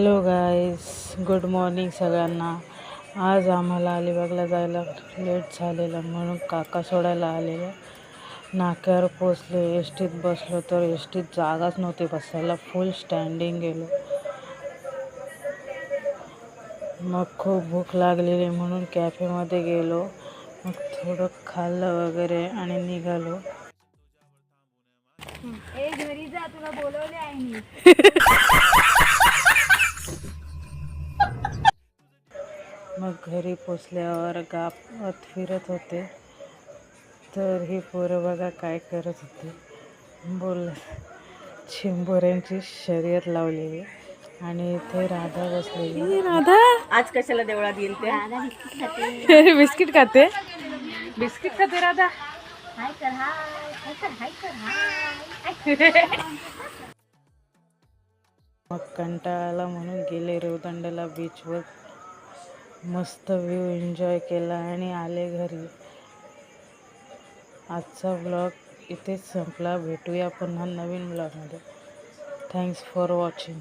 Hello गाईस, good morning सगळ्यांना. आज आम्हाला अलिबागला जायला लेट झालेलं म्हणून काका सोडायला आलेलं. नाक्यावर पोचले, एस टीत बसलो तर एस टीत जागाच नव्हती बसायला, फुल स्टँडिंग गेलो. मग खूप भूक लागलेली म्हणून कॅफेमध्ये गेलो. मग थोडं खाल्लं वगैरे आणि निघालो. घरी जा, तुला बोलवले आहे मी. मग घरी पोचल्यावर गावात फिरत होते तर ही पोरं बघा काय करत होते. चिंबोऱ्यांची शर्यत लावलेली आणि इथे राधा बसलेली. राधा आज कशाला देवळात येईल ते? बिस्किट खाते. बिस्किट खाते राधा. हाय कर हाय, हाय कर हाय कर हाय. मग कंटाळा म्हणून गेले रेवदंड्याला बीचवर. मस्त व्ह्यू एन्जॉय केला आणि आले घरी. आजचा ब्लॉग इथेच संपला. भेटूया पुन्हा नवीन ब्लॉगमध्ये. Thanks for watching.